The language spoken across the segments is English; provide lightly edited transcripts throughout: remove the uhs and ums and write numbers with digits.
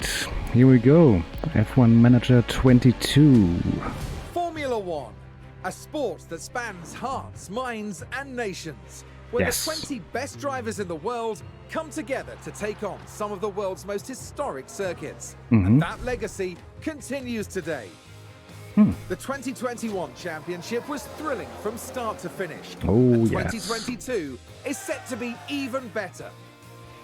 right, here we go. F1 Manager 22. Formula One, a sport that spans hearts, minds, and nations, where Yes. the 20 best drivers in the world come together to take on some of the world's most historic circuits. And that legacy continues today. The 2021 championship was thrilling from start to finish. Oh, and yes. 2022 is set to be even better.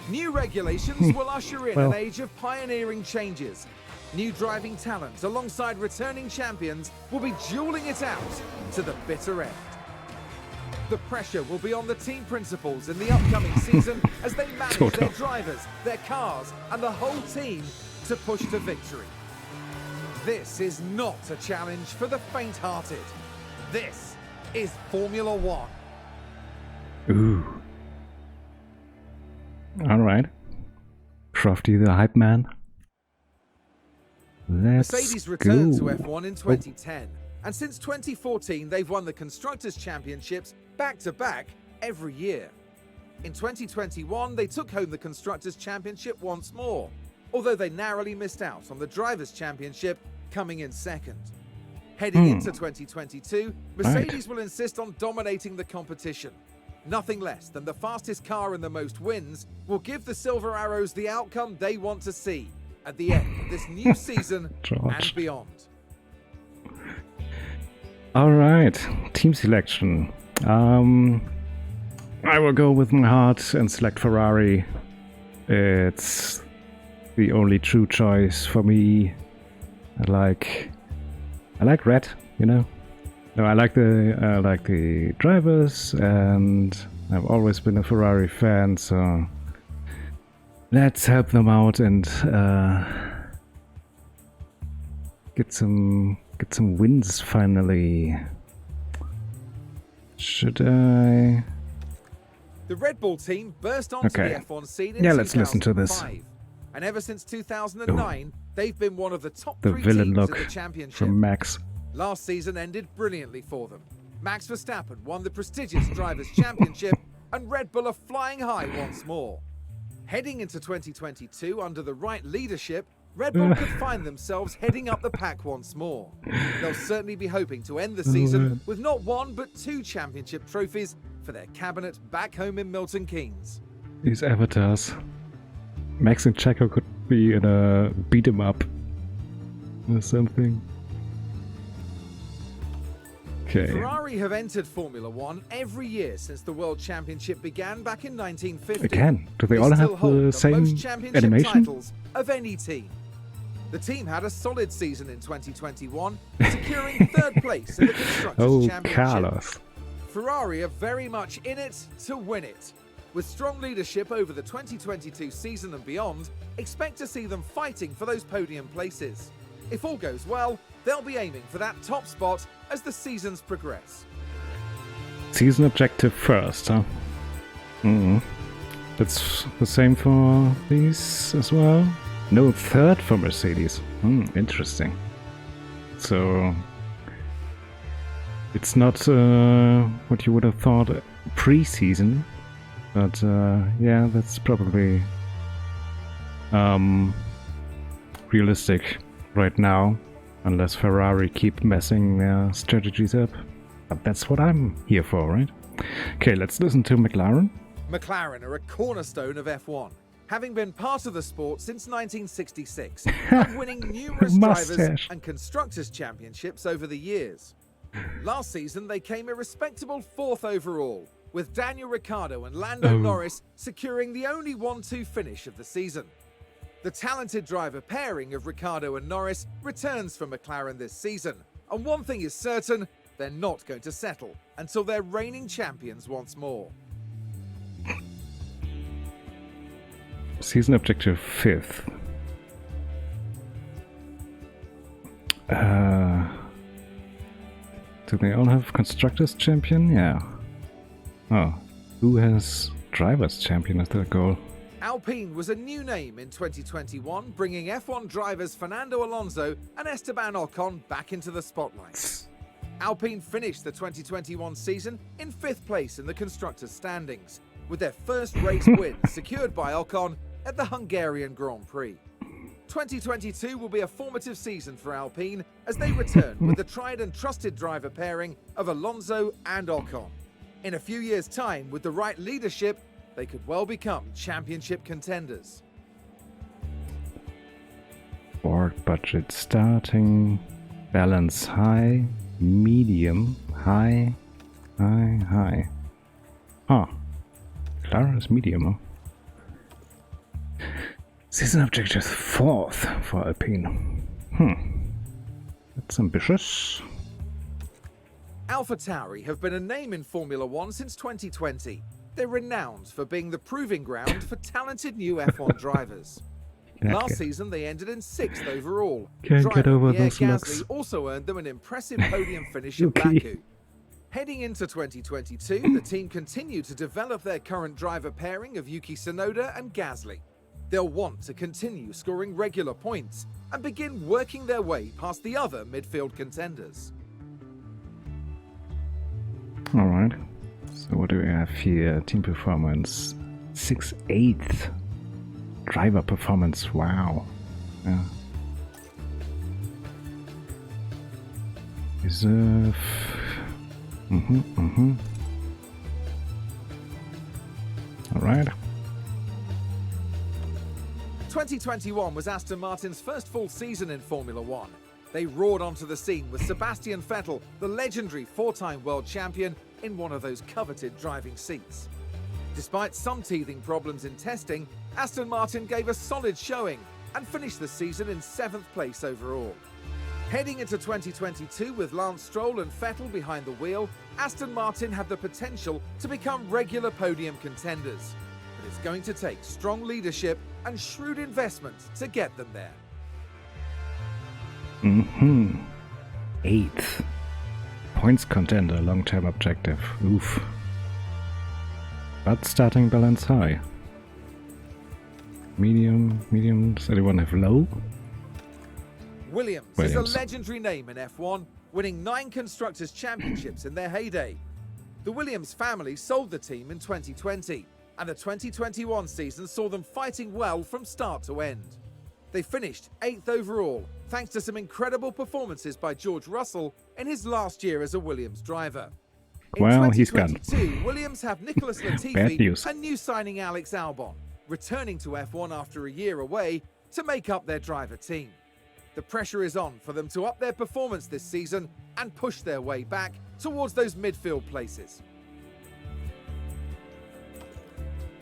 New regulations will usher in Well. an age of pioneering changes. New driving talent alongside returning champions will be dueling it out to the bitter end. The pressure will be on the team principals in the upcoming season as they manage Total. their drivers, their cars, and the whole team to push to victory. This is not a challenge for the faint-hearted. This is Formula One. Ooh. Alright. Crafty the hype man. Let's Mercedes returned go. to F1 in 2010, and since 2014 they've won the Constructors' Championships back-to-back every year. In 2021 they took home the Constructors' Championship once more, although they narrowly missed out on the Drivers' Championship, coming in second. Heading into 2022, Mercedes will insist on dominating the competition. Nothing less than the fastest car and the most wins will give the Silver Arrows the outcome they want to see at the end of this new season George. and beyond. Alright, team selection. I will go with my heart and select Ferrari. It's the only true choice for me. I like red, you know. No, I like the drivers, and I've always been a Ferrari fan, so let's help them out and get some wins finally. Should I? The Red Bull team burst onto Okay. the F1 scene in Yeah, let's listen to this. 2005. And ever since 2009, they've been one of the top The three villain teams look in the championship. from Max. Last season ended brilliantly for them. Max Verstappen won the prestigious Drivers' Championship, and Red Bull are flying high once more. Heading into 2022 under the right leadership, Red Bull could find themselves heading up the pack once more. They'll certainly be hoping to end the season with not one but two championship trophies for their cabinet back home in Milton Keynes. These avatars. Max and Checo could be in a beat 'em up or something. Okay. Ferrari have entered Formula One every year since the World Championship began back in 1950. Again, do they all still have hold the same most championship animation? titles of any team. The team had a solid season in 2021, securing third place in the Constructors' Oh, Championship. Carlos. Ferrari are very much in it to win it. With strong leadership over the 2022 season and beyond, expect to see them fighting for those podium places. If all goes well, they'll be aiming for that top spot as the seasons progress. Season objective first, huh? That's the same for these as well? No third for Mercedes. Interesting. So it's not what you would have thought pre-season, but yeah, that's probably realistic right now, unless Ferrari keep messing their strategies up. But that's what I'm here for, right? Okay, let's listen to McLaren. McLaren are a cornerstone of F1, having been part of the sport since 1966 and winning numerous drivers Mustache. and constructors' championships over the years. Last season, they came a respectable fourth overall, with Daniel Ricciardo and Lando Norris securing the only 1-2 finish of the season. The talented driver pairing of Ricciardo and Norris returns for McLaren this season, and one thing is certain, they're not going to settle until they're reigning champions once more. Season objective 5th. Do they all have Constructors Champion? Yeah. Oh. Who has Drivers Champion as their goal? Alpine was a new name in 2021, bringing F1 drivers Fernando Alonso and Esteban Ocon back into the spotlight. Alpine finished the 2021 season in 5th place in the Constructors' standings, with their first race win secured by Ocon at the Hungarian Grand Prix. 2022 will be a formative season for Alpine as they return with the tried and trusted driver pairing of Alonso and Ocon. In a few years' time, with the right leadership, they could well become championship contenders. Board budget starting, balance high, medium, high, high, high. Ah, Clara is medium, huh? Season objective 4th for Alpine. That's ambitious. AlphaTauri have been a name in Formula One since 2020. They're renowned for being the proving ground for talented new F1 drivers. Last season, they ended in 6th overall. Can't get over Pierre those Gasly looks. also earned them an impressive podium finish in Baku. Heading into 2022, the team continue to develop their current driver pairing of Yuki Tsunoda and Gasly. They'll want to continue scoring regular points and begin working their way past the other midfield contenders. Alright, so what do we have here? Team performance 6/8. Driver performance, wow. Yeah. Reserve. Alright. 2021 was Aston Martin's first full season in Formula One. They roared onto the scene with Sebastian Vettel, the legendary four-time world champion, in one of those coveted driving seats. Despite some teething problems in testing, Aston Martin gave a solid showing and finished the season in 7th place overall. Heading into 2022 with Lance Stroll and Vettel behind the wheel, Aston Martin have the potential to become regular podium contenders. But it's going to take strong leadership and shrewd investment to get them there. 8th. Points contender, long-term objective. Oof. But starting balance high. Medium, does anyone have low? Williams is a legendary name in F1, winning 9 Constructors' Championships in their heyday. The Williams family sold the team in 2020, and the 2021 season saw them fighting well from start to end. They finished 8th overall, thanks to some incredible performances by George Russell in his last year as a Williams driver. In Well, he's gone. 2022, Williams have Nicholas Bad Latifi news. and new signing Alex Albon, returning to F1 after a year away to make up their driver team. The pressure is on for them to up their performance this season and push their way back towards those midfield places.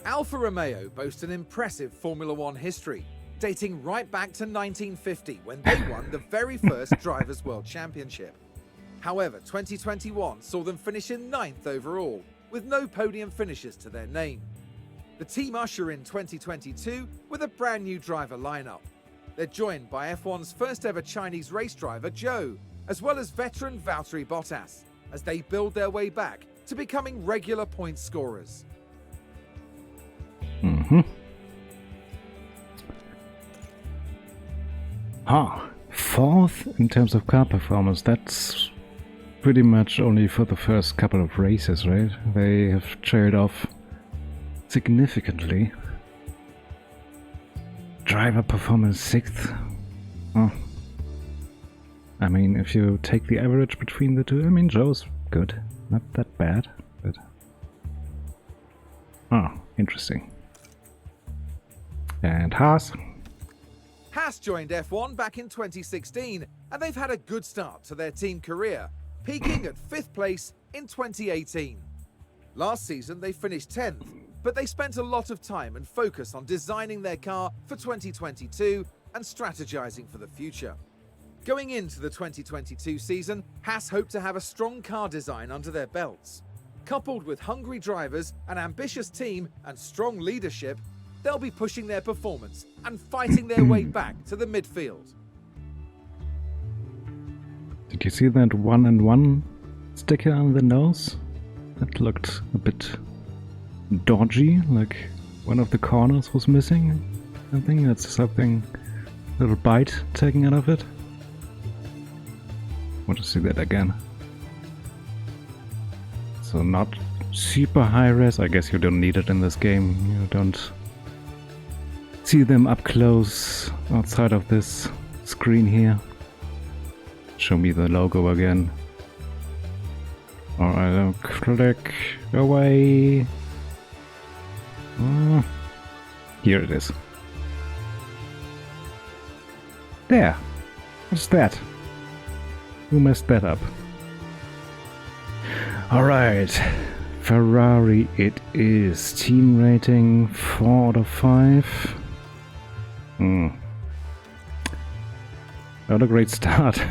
Alfa Romeo boast an impressive Formula One history, dating right back to 1950 when they won the very first Drivers' World Championship. However, 2021 saw them finish in 9th overall, with no podium finishes to their name. The team usher in 2022 with a brand new driver lineup. They're joined by F1's first ever Chinese race driver, Zhou, as well as veteran Valtteri Bottas, as they build their way back to becoming regular point scorers. Fourth in terms of car performance. That's pretty much only for the first couple of races, right? They have trailed off significantly. Driver performance 6th. Oh. I mean, if you take the average between the two, I mean, Zhou's good. Not that bad, but... Oh, interesting. And Haas. Haas joined F1 back in 2016, and they've had a good start to their team career, peaking at 5th place in 2018. Last season, they finished 10th, but they spent a lot of time and focus on designing their car for 2022 and strategizing for the future. Going into the 2022 season, Haas hope to have a strong car design under their belts. Coupled with hungry drivers, an ambitious team, and strong leadership, they'll be pushing their performance and fighting their way back to the midfield. Did you see that 1-1 sticker on the nose? That looked a bit dodgy, like one of the corners was missing. I think that's something, little bite taken out of it. Want to see that again. So not super high res, I guess you don't need it in this game. You don't see them up close outside of this screen here. Show me the logo again. Or I don't click away. Here it is. There. What's that? Who messed that up? Alright. Ferrari it is. Team rating 4 out of 5. Not a great start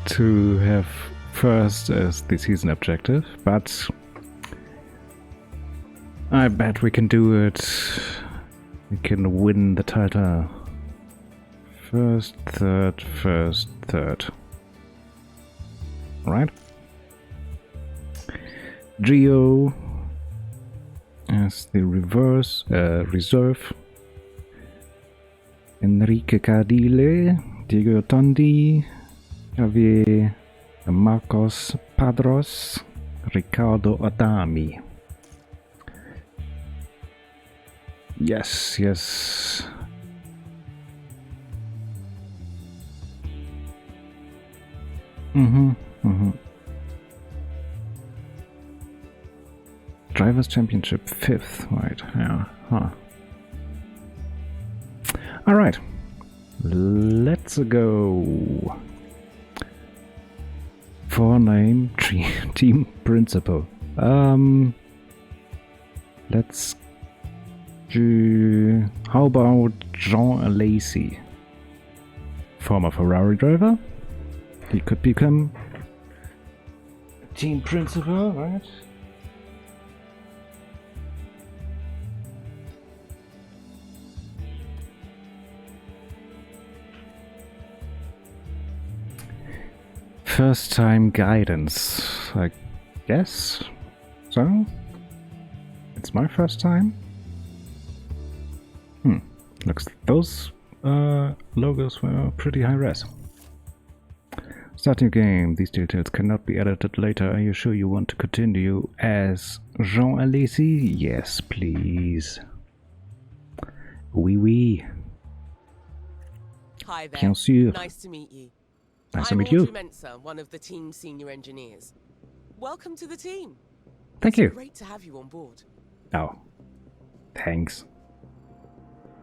to have first as the season objective, but I bet we can do it. We can win the title. First, third. Right? Gio as the reserve. Enrique Cardile, Diego Tondi, Javier Marcos Padros, Ricardo Adami. Yes. Drivers' Championship 5th, right? Yeah. Alright. Let's go. For name team principal. Let's do. How about Jean Alesi? Former Ferrari driver. He could become team principal, right? First time guidance, I guess. So, it's my first time. Looks those logos were pretty high res. Starting game. These details cannot be edited later. Are you sure you want to continue as Jean Alesi? Yes, please. Oui. Hi there. Bien sûr. Nice to meet you. Nice to I'm meet you. Audrey Mensa, one of the team's senior engineers. Welcome to the team. Thank you. It's great to have you on board. Oh, thanks.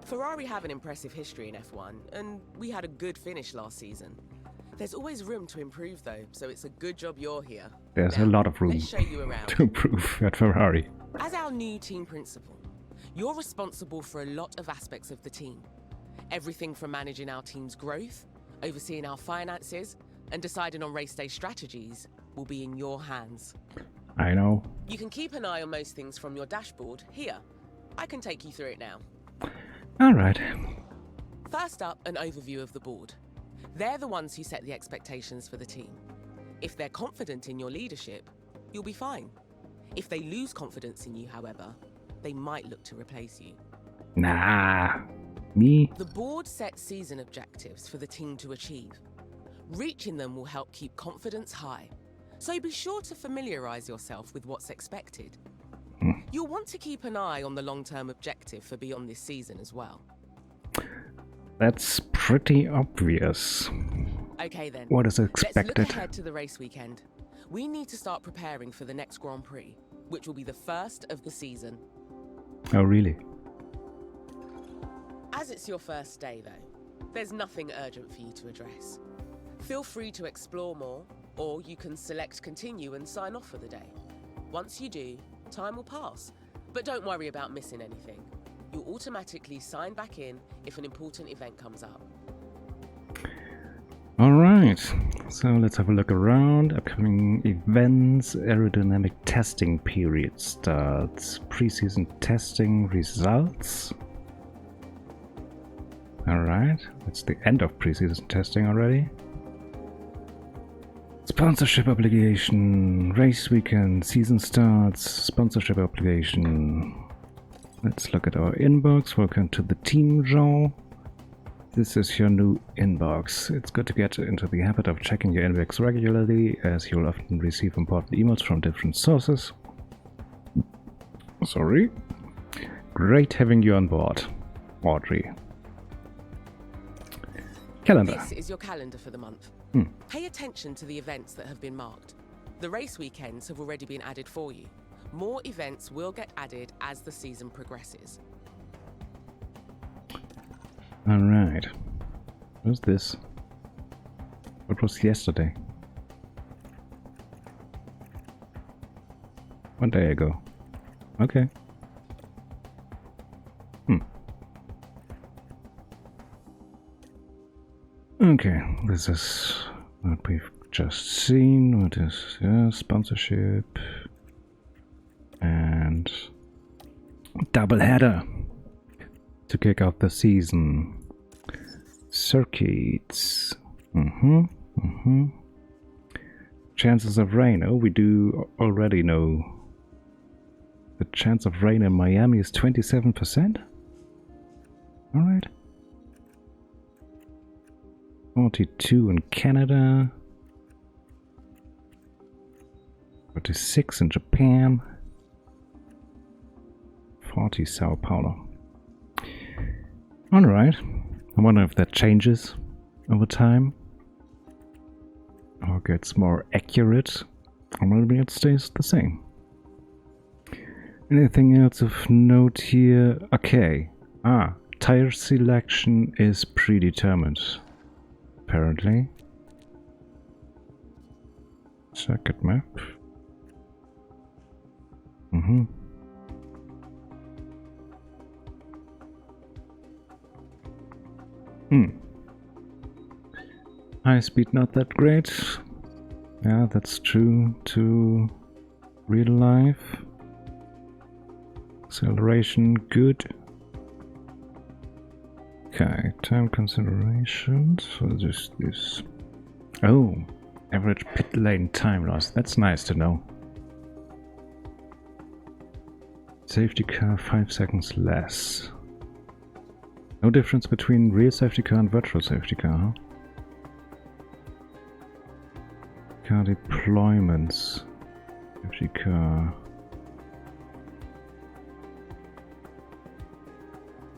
Ferrari have an impressive history in F1, and we had a good finish last season. There's always room to improve, though, so it's a good job you're here. There's Now, a lot of room let's show you around. to improve at Ferrari. As our new team principal, you're responsible for a lot of aspects of the team. Everything from managing our team's growth, overseeing our finances, and deciding on race day strategies will be in your hands. I know. You can keep an eye on most things from your dashboard here. I can take you through it now. Alright. First up, an overview of the board. They're the ones who set the expectations for the team. If they're confident in your leadership, you'll be fine. If they lose confidence in you, however, they might look to replace you. Nah. Me? The board sets season objectives for the team to achieve. Reaching them will help keep confidence high. So be sure to familiarize yourself with what's expected. You'll want to keep an eye on the long-term objective for beyond this season as well. That's pretty obvious. Okay then. What is Let's expected? look ahead to the race weekend. We need to start preparing for the next Grand Prix, which will be the first of the season. Oh, really? As it's your first day, though, there's nothing urgent for you to address. Feel free to explore more, or you can select continue and sign off for the day. Once you do, time will pass, but don't worry about missing anything. You'll automatically sign back in if an important event comes up. Alright, so let's have a look around. Upcoming events, aerodynamic testing period starts. Preseason testing results. Alright, it's the end of preseason testing already. Sponsorship obligation, race weekend, season starts, sponsorship obligation. Let's look at our inbox. Welcome to the team, Jean. This is your new inbox. It's good to get into the habit of checking your inbox regularly, as you'll often receive important emails from different sources. Sorry. Great having you on board. Audrey. Calendar. This is your calendar for the month. Pay attention to the events that have been marked. The race weekends have already been added for you. More events will get added as the season progresses. Alright. What's this? What was yesterday? 1 day ago. Okay. Okay, this is what we've just seen. What is sponsorship and double header to kick off the season. Circuits. Chances of rain. Oh, we do already know. The chance of rain in Miami is 27%. All right. 42 in Canada. 46 in Japan. 40 Sao Paulo. Alright. I wonder if that changes over time. Or gets more accurate. Or maybe it stays the same. Anything else of note here? Okay. Tire selection is predetermined. Apparently. Circuit map. High speed not that great. Yeah, that's true to real life. Acceleration good. Okay, time considerations. So just this. Oh, average pit lane time loss. That's nice to know. Safety car 5 seconds less. No difference between real safety car and virtual safety car, huh? Car deployments. Safety car.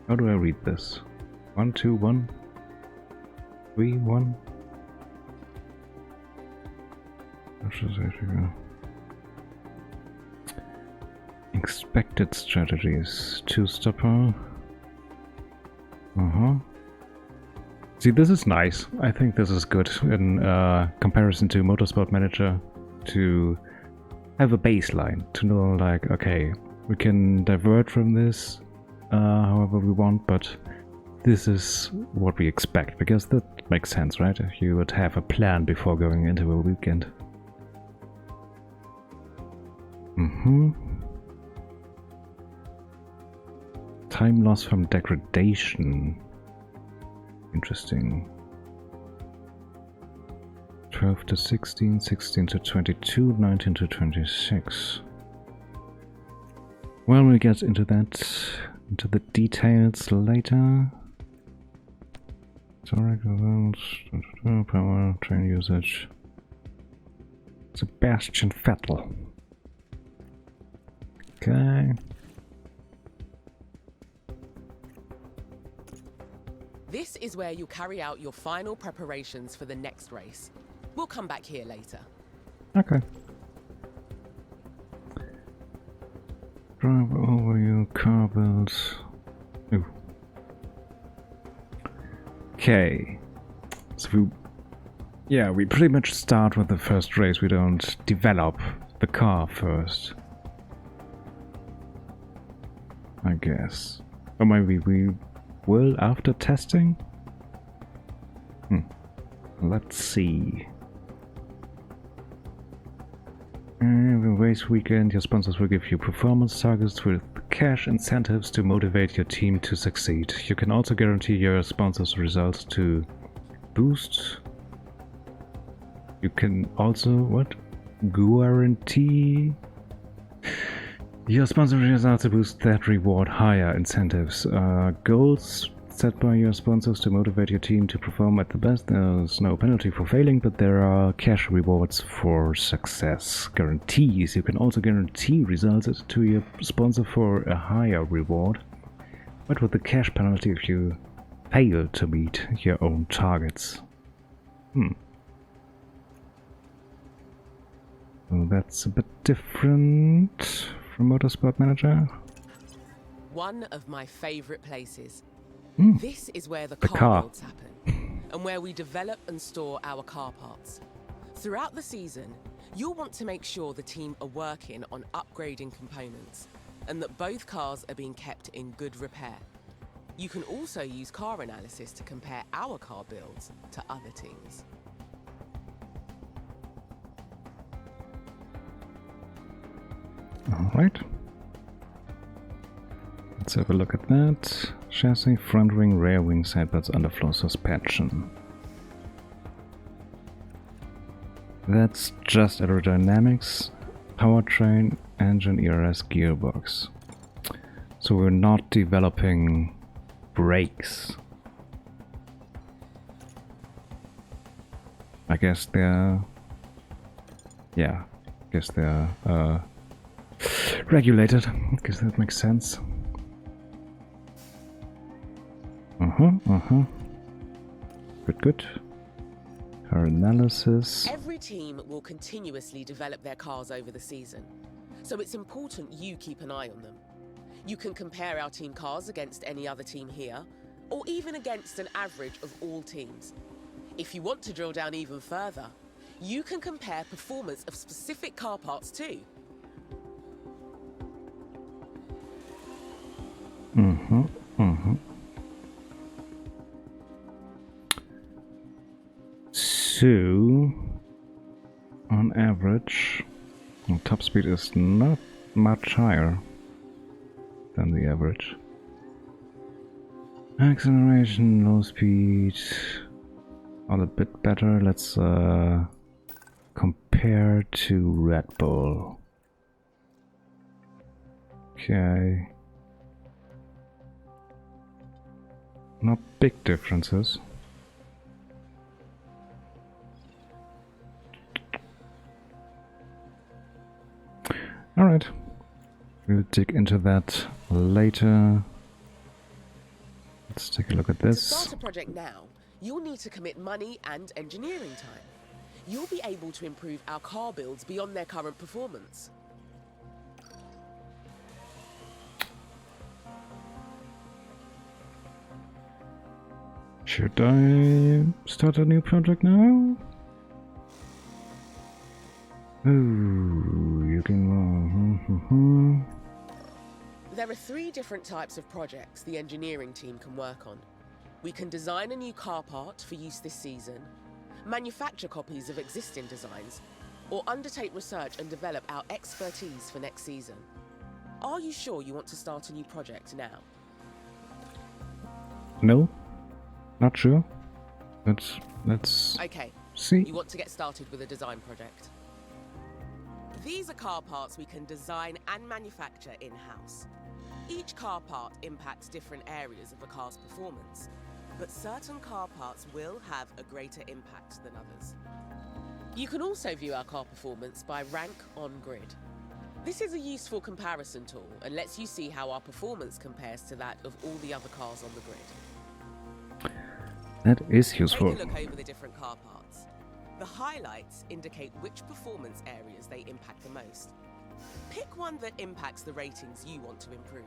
How do I read this? 1, 2, 1, 3, 1. Virtual safety car. Expected strategies. 2-stopper. See, this is nice. I think this is good in comparison to Motorsport Manager, to have a baseline, to know like, okay, we can divert from this however we want, but this is what we expect, because that makes sense, right? You would have a plan before going into a weekend. Time loss from degradation. Interesting. 12 to 16, 16 to 22, 19 to 26. Well, we'll get into that, into the details later. Sorry, power, train usage. Sebastian Vettel. Okay. This is where you carry out your final preparations for the next race. We'll come back here later. Okay. Drive overview, car builds. Ooh. Okay. So we pretty much start with the first race. We don't develop the car first, I guess. Or maybe we will after testing? Let's see. Every race weekend, your sponsors will give you performance targets with cash incentives to motivate your team to succeed. You can also guarantee your sponsors' results to boost. You can also, guarantee your sponsor results to boost that reward higher incentives. Goals set by your sponsors to motivate your team to perform at the best. There's no penalty for failing, but there are cash rewards for success. Guarantees. You can also guarantee results to your sponsor for a higher reward. What would the cash penalty if you fail to meet your own targets? So that's a bit different from Motorsport Manager. One of my favourite places. Hmm. This is where the car. car builds happen, and where we develop and store our car parts. Throughout the season, you'll want to make sure the team are working on upgrading components, and that both cars are being kept in good repair. You can also use car analysis to compare our car builds to other teams. Alright. Let's have a look at that. Chassis, front wing, rear wing, sidepods, underfloor suspension. That's just aerodynamics, powertrain, engine, ERS, gearbox. So we're not developing brakes. I guess they're... yeah, I guess they're regulated. I guess that makes sense. Good. Car analysis. Every team will continuously develop their cars over the season, so it's important you keep an eye on them. You can compare our team cars against any other team here, or even against an average of all teams. If you want to drill down even further, you can compare performance of specific car parts too. So, on average, top speed is not much higher than the average. Acceleration, low speed, all a bit better. Let's compare to Red Bull. Okay. Not big differences. Alright, we'll dig into that later. Let's take a look at To this. start a project now, you'll need to commit money and engineering time. You'll be able to improve our car builds beyond their current performance. Should I start a new project now? Ooh, you can... There are 3 different types of projects the engineering team can work on. We can design a new car part for use this season, manufacture copies of existing designs, or undertake research and develop our expertise for next season. Are you sure you want to start a new project now? No, not sure. Let's Okay, see. you want to get started with a design project. These are car parts we can design and manufacture in-house. Each car part impacts different areas of a car's performance, but certain car parts will have a greater impact than others. You can also view our car performance by rank on grid. This is a useful comparison tool and lets you see how our performance compares to that of all the other cars on the grid. That is useful. Take a look over the different car parts. The highlights indicate which performance areas they impact the most. Pick one that impacts the ratings you want to improve.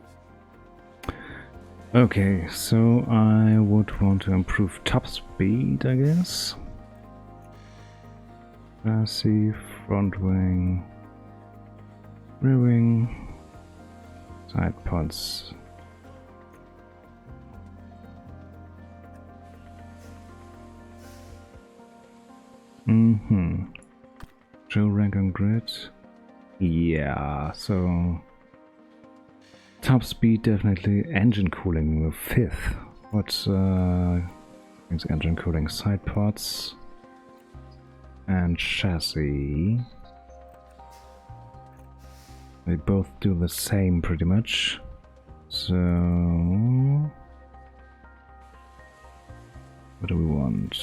Okay, so I would want to improve top speed, I guess. Chassis, front wing, rear wing, side pods. Show rank on grid. Yeah, so top speed definitely. Engine cooling with 5th. What means engine cooling? Side pods and chassis. They both do the same pretty much. So what do we want?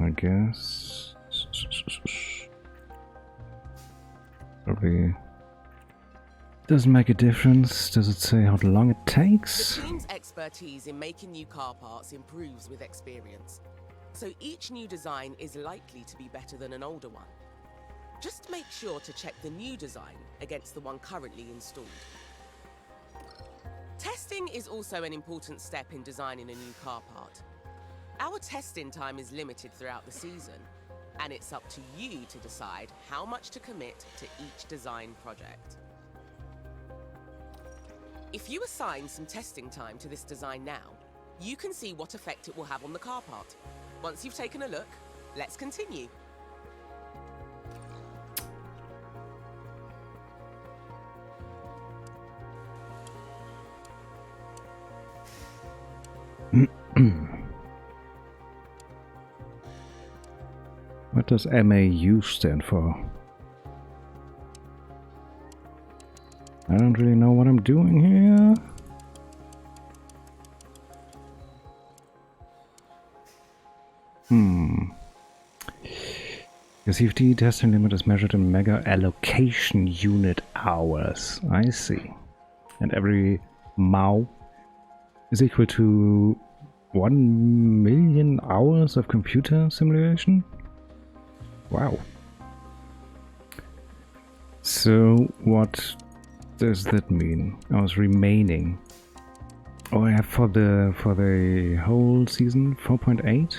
I guess. Probably doesn't make a difference. Does it say how long it takes? The team's expertise in making new car parts improves with experience, so each new design is likely to be better than an older one. Just make sure to check the new design against the one currently installed. Testing is also an important step in designing a new car part. Our testing time is limited throughout the season, and it's up to you to decide how much to commit to each design project. If you assign some testing time to this design now, you can see what effect it will have on the car part. Once you've taken a look, let's continue. What does MAU stand for? I don't really know what I'm doing here. The CFD testing limit is measured in mega allocation unit hours. I see. And every MAU is equal to 1 million hours of computer simulation? Wow. So what does that mean? Hours remaining. Oh, I have for the whole season 4.8?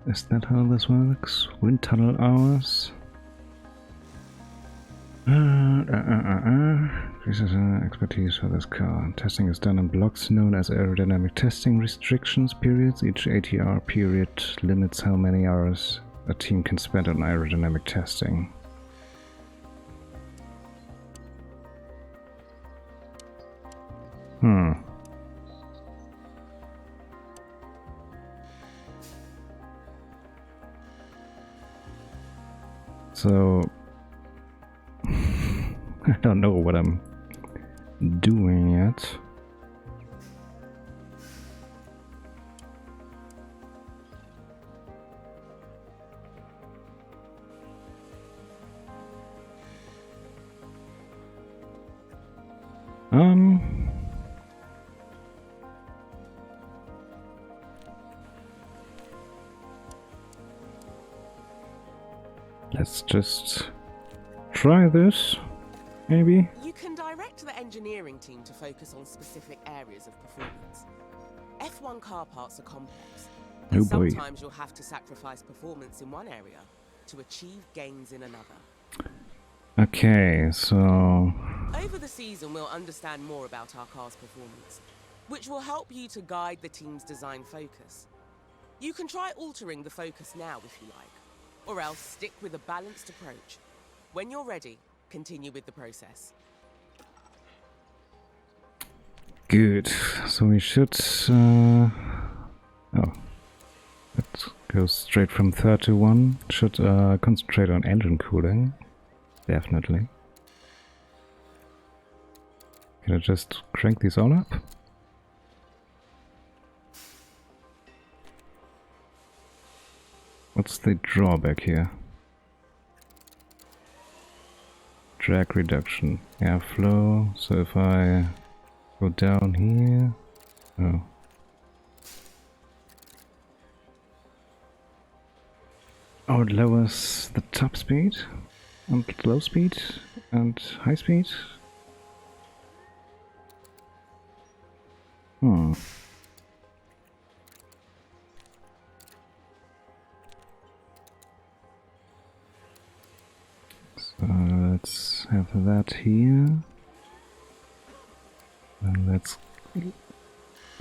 Is that how this works? Wind tunnel hours. This is expertise for this car. Testing is done in blocks known as aerodynamic testing restrictions periods. Each ATR period limits how many hours a team can spend on aerodynamic testing. So I don't know what I'm doing yet. Let's just try this, maybe. You can direct the engineering team to focus on specific areas of performance. F1 car parts are complex, and sometimes you'll have to sacrifice performance in one area to achieve gains in another. Okay, so over the season we'll understand more about our car's performance, which will help you to guide the team's design focus. You can try altering the focus now if you like, or else stick with a balanced approach. When you're ready, continue with the process. Good. So we should... oh. That goes straight from third to one. Should concentrate on engine cooling. Definitely. Can I just crank these all up? What's the drawback here? Drag reduction, airflow. So if I go down here, oh. Oh, it lowers the top speed and low speed and high speed. So let's have that here. And let's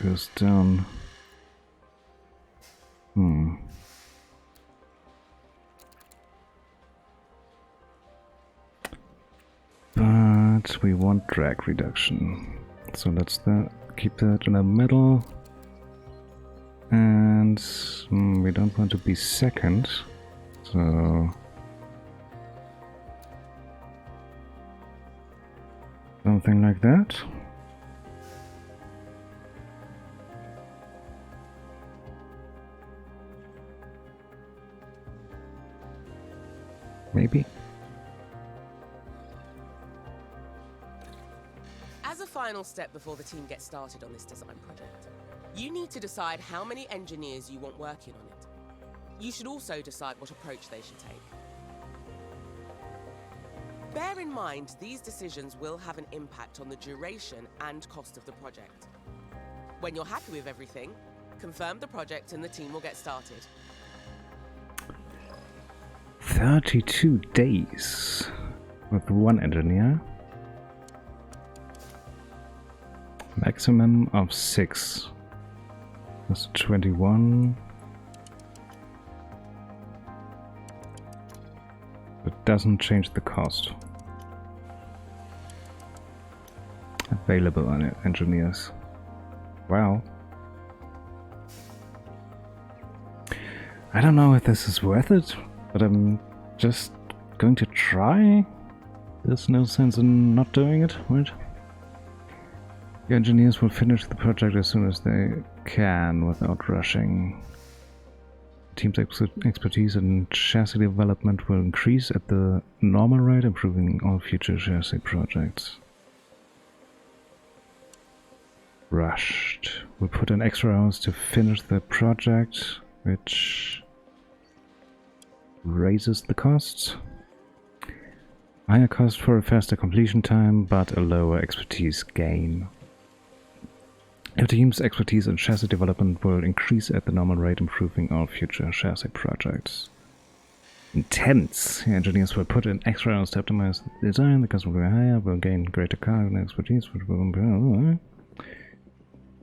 goes down. But we want drag reduction. So let's keep that in the middle. And we don't want to be second. So something like that. As a final step before the team gets started on this design project, you need to decide how many engineers you want working on it. You should also decide what approach they should take. Bear in mind, these decisions will have an impact on the duration and cost of the project. When you're happy with everything, confirm the project and the team will get started. 32 days with one engineer. Maximum of 6. That's 21. It doesn't change the cost. Available on engineers. Wow. I don't know if this is worth it, but I'm just going to try. There's no sense in not doing it, right? The engineers will finish the project as soon as they can without rushing. The team's expertise in chassis development will increase at the normal rate, improving all future chassis projects. Rushed. We'll put in extra hours to finish the project, which raises the costs. Higher cost for a faster completion time, but a lower expertise gain. Your team's expertise in chassis development will increase at the normal rate, improving all future chassis projects. Intense. The engineers will put in extra hours to optimize the design. The cost will be higher, will gain greater car and expertise.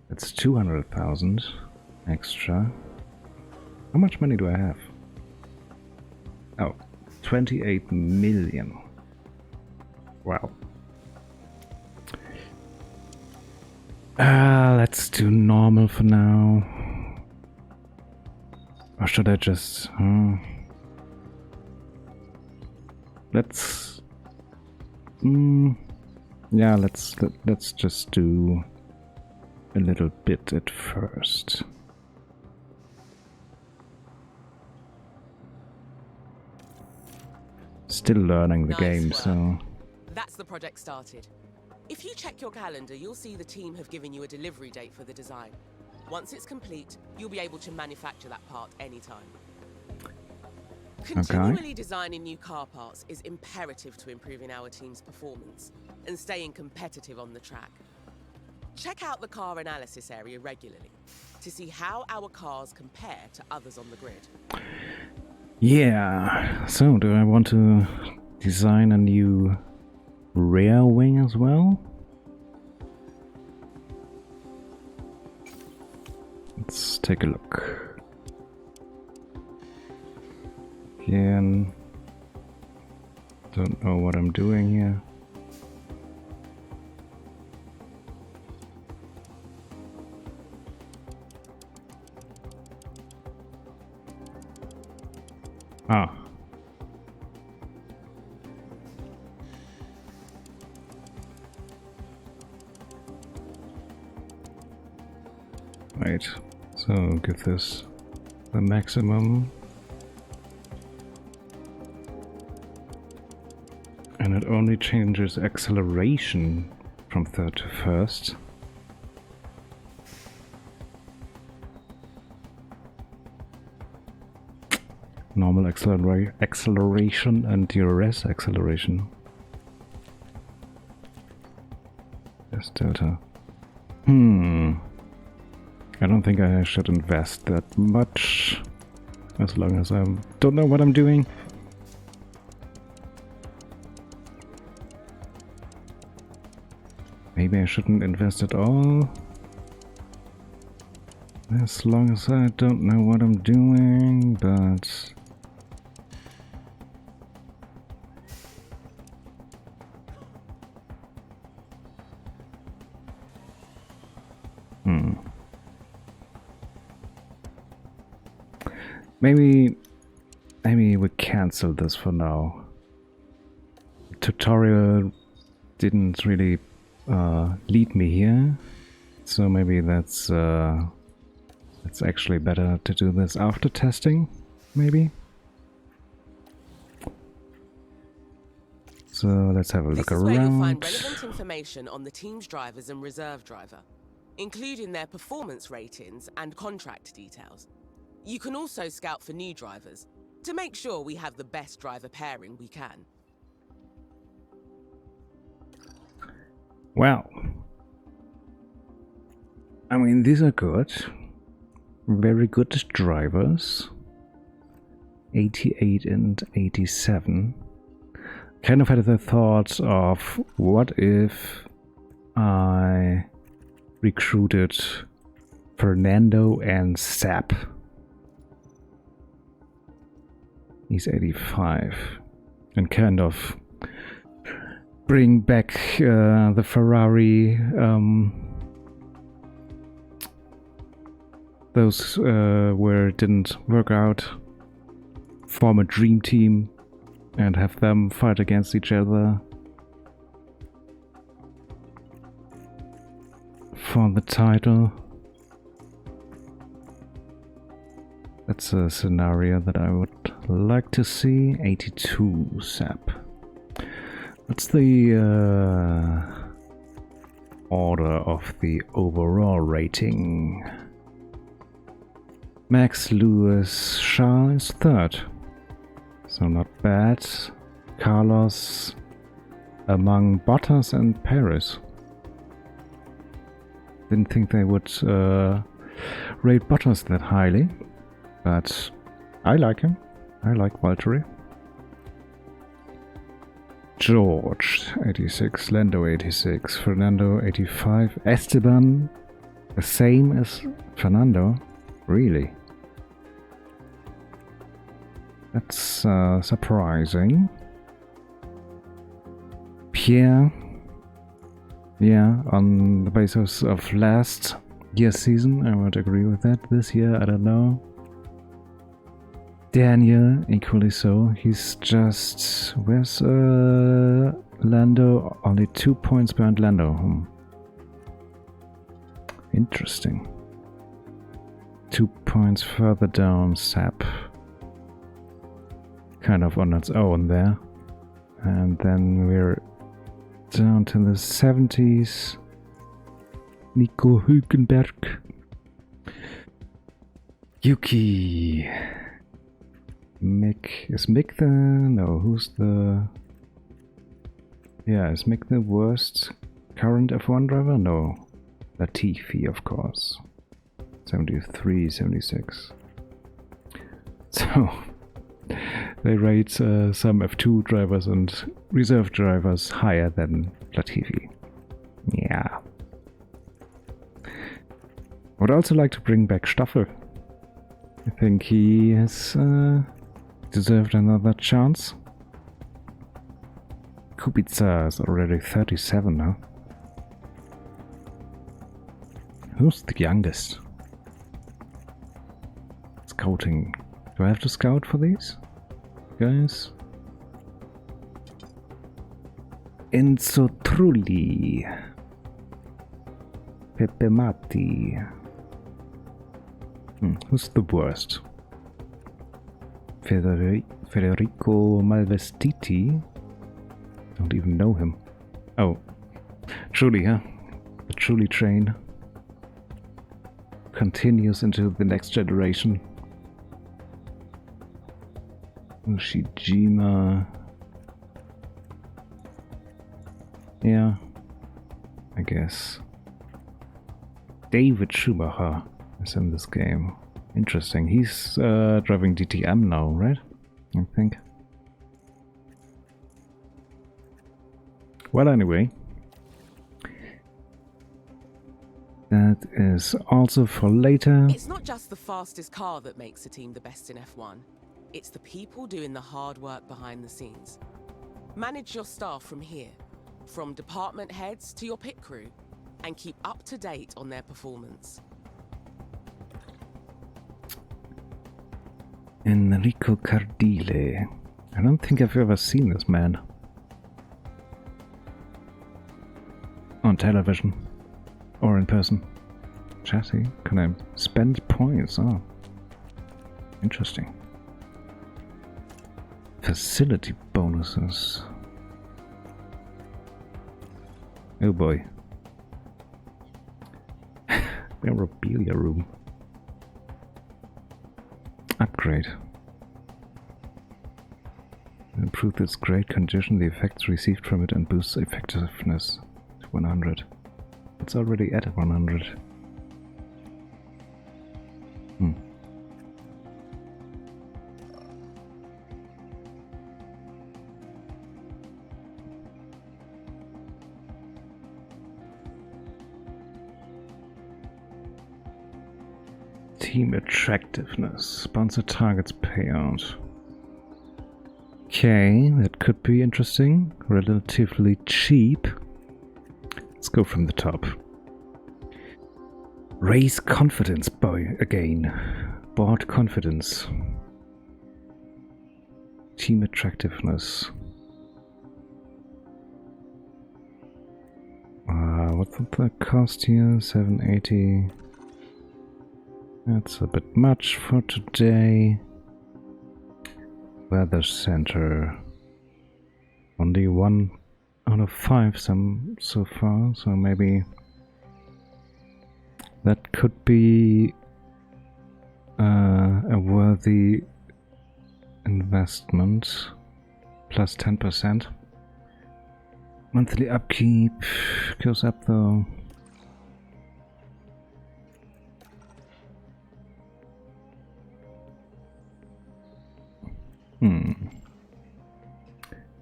That's 200,000 extra. How much money do I have? Oh, 28 million. Wow. Let's do normal for now. Or should I just... Let's... yeah, let's just do a little bit at first. Still learning the game, work. so... That's the project started. If you check your calendar, you'll see the team have given you a delivery date for the design. Once it's complete, you'll be able to manufacture that part anytime. Continually designing new car parts is imperative to improving our team's performance and staying competitive on the track. Check out the car analysis area regularly to see how our cars compare to others on the grid. Yeah, so do I want to design a new rear wing as well? Let's take a look. Again, don't know what I'm doing here. Ah. Right, so give this the maximum. And it only changes acceleration from third to first. Normal acceleration and DRS acceleration. Yes, delta. I don't think I should invest that much, as long as I don't know what I'm doing. Maybe I shouldn't invest at all, as long as I don't know what I'm doing, but... Maybe we cancel this for now. The tutorial didn't really lead me here, so maybe that's actually better to do this after testing, maybe. So let's have a look This is where you'll find around. relevant information on the team's drivers and reserve driver, including their performance ratings and contract details. You can also scout for new drivers to make sure we have the best driver pairing we can. Well, I mean, these are good. Very good drivers. 88 and 87. Kind of had the thought of, what if I recruited Fernando and Sap? He's 85. And kind of bring back the Ferrari, those where it didn't work out, form a dream team and have them fight against each other for the title. That's a scenario that I would like to see. 82 Sap. What's the order of the overall rating? Max Lewis Charles is third, so not bad. Carlos among Bottas and Perez. Didn't think they would rate Bottas that highly, but I like him. I like Valtteri. George 86, Lando 86, Fernando 85, Esteban the same as Fernando. Really? That's surprising. Pierre, yeah, on the basis of last year's season, I would agree with that. This year, I don't know. Daniel, equally so. He's just... Where's Lando? Only 2 points behind Lando. Interesting. 2 points further down, Sap. Kind of on its own there. And then we're down to the 70s. Nico Hülkenberg. Yuki. Mick. Is Mick the... No, who's the... Yeah, is Mick the worst current F1 driver? No. Latifi, of course. 73, 76. So, they rate some F2 drivers and reserve drivers higher than Latifi. Yeah. Would also like to bring back Staffel. I think he has deserved another chance. Kubica is already 37 now. Who's the youngest? Scouting. Do I have to scout for these guys? Enzo Trulli. Pepe Matti. Who's the worst? Federico Malvestiti? Don't even know him. Oh, Trulli, huh? The Trulli train continues into the next generation. Ushijima. Yeah, I guess. David Schumacher is in this game. Interesting. He's driving DTM now, right? I think. Well, anyway. That is also for later. It's not just the fastest car that makes a team the best in F1. It's the people doing the hard work behind the scenes. Manage your staff from here, from department heads to your pit crew, and keep up to date on their performance. Enrico Cardile. I don't think I've ever seen this man on television or in person. Chassis? Can I spend points? Oh, interesting. Facility bonuses. Oh boy. Memorabilia room. Upgrade. Improve its great condition, the effects received from it, and boosts effectiveness to 100. It's already at 100. Team attractiveness. Sponsor targets payout. Okay, that could be interesting. Relatively cheap. Let's go from the top. Raise confidence again. Board confidence. Team attractiveness. What's the cost here? 780. That's a bit much for today. Weather center. Only 1 out of 5 so far, so maybe that could be a worthy investment. Plus 10%. Monthly upkeep goes up though.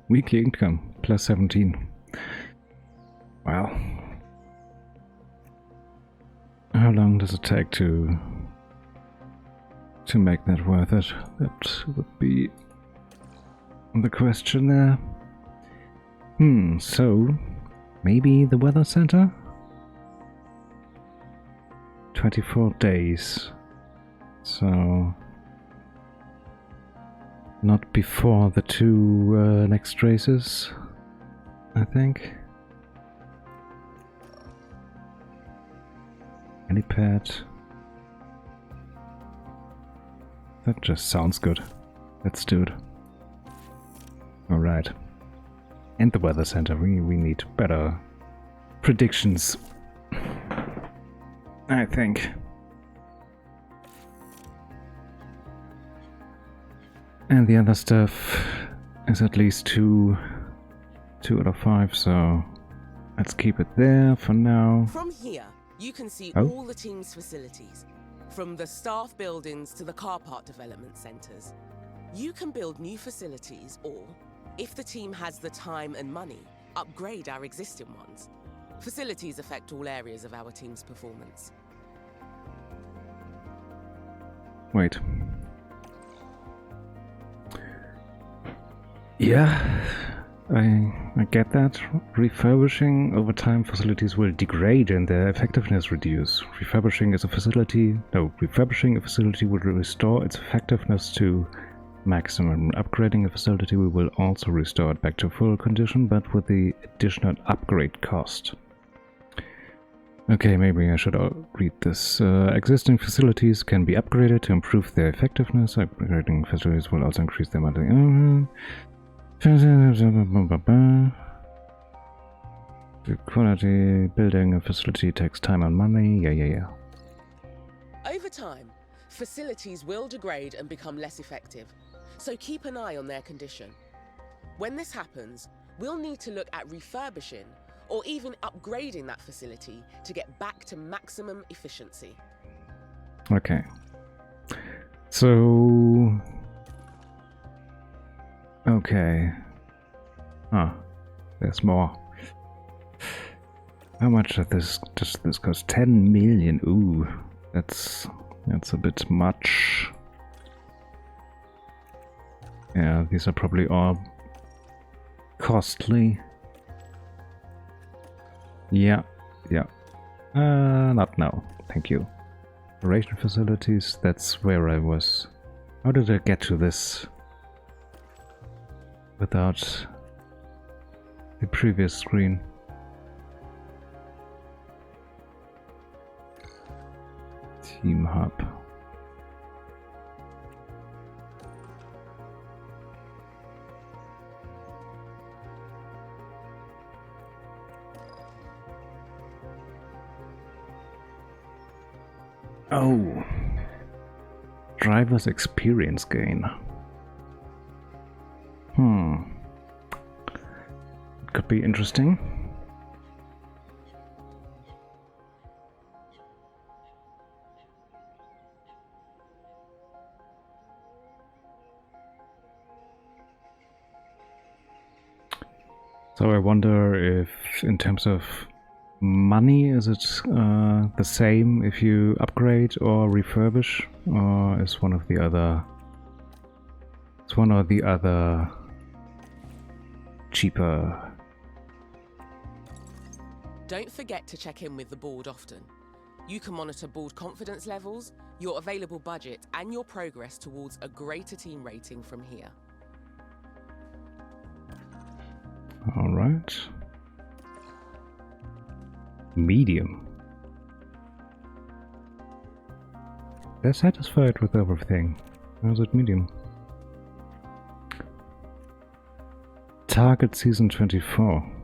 Weekly income, plus 17. Wow. How long does it take to make that worth it? That would be the question there. So maybe the weather center? 24 days. So not before the 2 next races, I think. Helipad. That just sounds good. Let's do it. Alright. And the weather center. We need better predictions, I think. And the other stuff is at least 2 out of 5, so let's keep it there for now. From here, you can see Oh. all the team's facilities, from the staff buildings to the car park development centres. You can build new facilities or, if the team has the time and money, upgrade our existing ones. Facilities affect all areas of our team's performance. Wait. Yeah, I get that. Refurbishing over time, facilities will degrade and their effectiveness reduce. Refurbishing a facility will restore its effectiveness to maximum. Upgrading a facility will also restore it back to full condition, but with the additional upgrade cost. Okay, maybe I should read this. Existing facilities can be upgraded to improve their effectiveness. Upgrading facilities will also increase their monthly. The quality building a facility takes time and money. Yeah. Over time, facilities will degrade and become less effective, so keep an eye on their condition. When this happens, we'll need to look at refurbishing or even upgrading that facility to get back to maximum efficiency. Okay. So... Okay. There's more. How much does this cost? 10 million. Ooh, that's a bit much. Yeah, these are probably all costly. Yeah. Not now. Thank you. Operation facilities, that's where I was. How did I get to this without the previous screen? Team Hub. Oh. Driver's experience gain. Could be interesting. So I wonder if, in terms of money, is it the same if you upgrade or refurbish, or is one of the other? Is one or the other cheaper? Don't forget to check in with the board often. You can monitor board confidence levels, your available budget, and your progress towards a greater team rating from here. All right. Medium. They're satisfied with everything. How's it medium? Target season 24.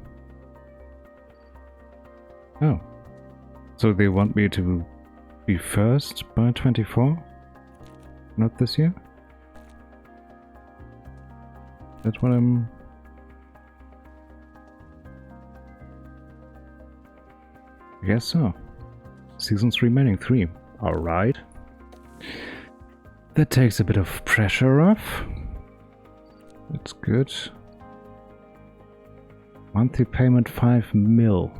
Oh. So they want me to be first by 24? Not this year? That's what I'm... I guess so. Seasons remaining 3. Alright. That takes a bit of pressure off. That's good. Monthly payment 5 mil.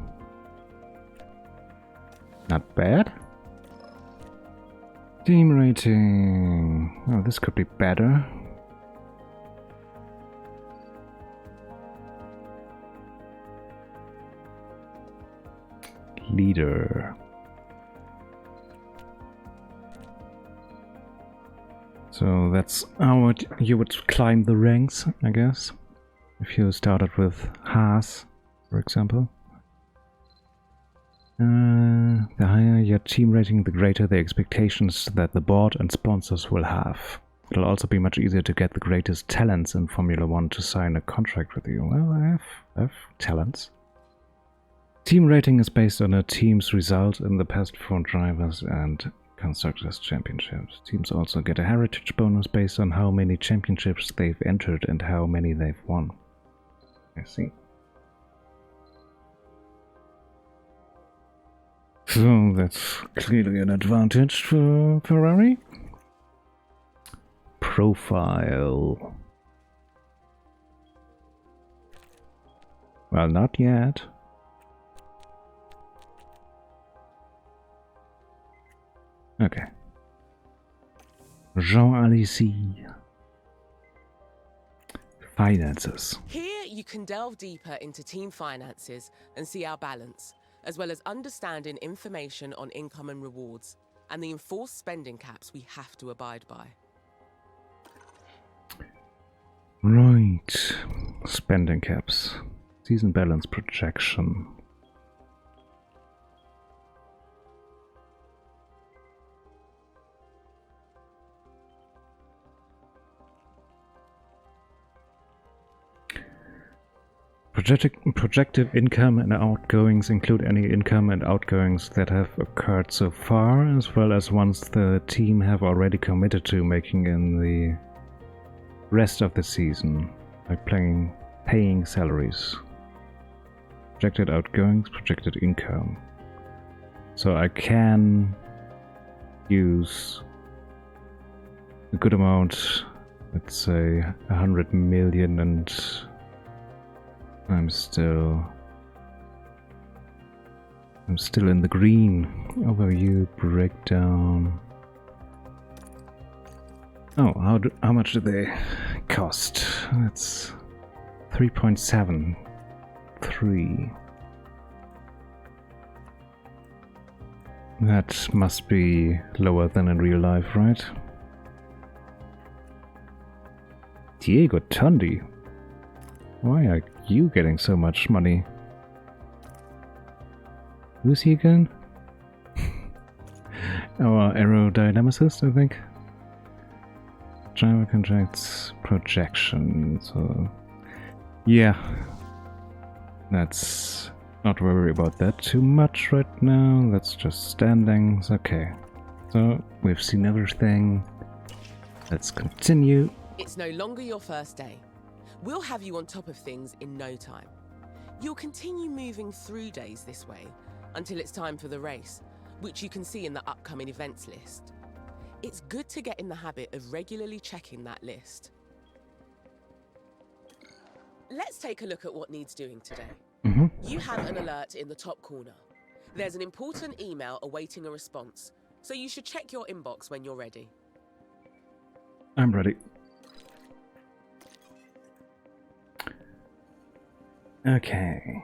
Not bad. Team rating. Oh, this could be better. Leader. So that's how you would climb the ranks, I guess. If you started with Haas, for example. The higher your team rating, the greater the expectations that the board and sponsors will have. It'll also be much easier to get the greatest talents in Formula One to sign a contract with you. Well, I have talents. Team rating is based on a team's result in the past 4 drivers and constructors championships. Teams also get a heritage bonus based on how many championships they've entered and how many they've won. I see. So that's clearly an advantage for Ferrari. Profile. Well, not yet. Okay. Jean Alesi. Finances. Here you can delve deeper into team finances and see our balance, as well as understanding information on income and rewards, and the enforced spending caps we have to abide by. Right. Spending caps. Season balance projection. Projected income and outgoings include any income and outgoings that have occurred so far, as well as ones the team have already committed to making in the rest of the season, like paying salaries. Projected outgoings, projected income. So I can use a good amount, let's say 100 million, and I'm still in the green. Overview, breakdown. Oh, how much do they cost? That's 3.73. That must be lower than in real life, right? Diego Tondi. Why are you getting so much money? Who's he again? Our aerodynamicist, I think. Driver contracts projection. So, yeah, let's not worry about that too much right now. That's just standings. Okay, So, we've seen everything. Let's continue. It's no longer your first day. We'll have you on top of things in no time. You'll continue moving through days this way until it's time for the race, which you can see in the upcoming events list. It's good to get in the habit of regularly checking that list. Let's take a look at what needs doing today. You have an alert in the top corner. There's an important email awaiting a response, so you should check your inbox when you're ready. I'm ready. Okay.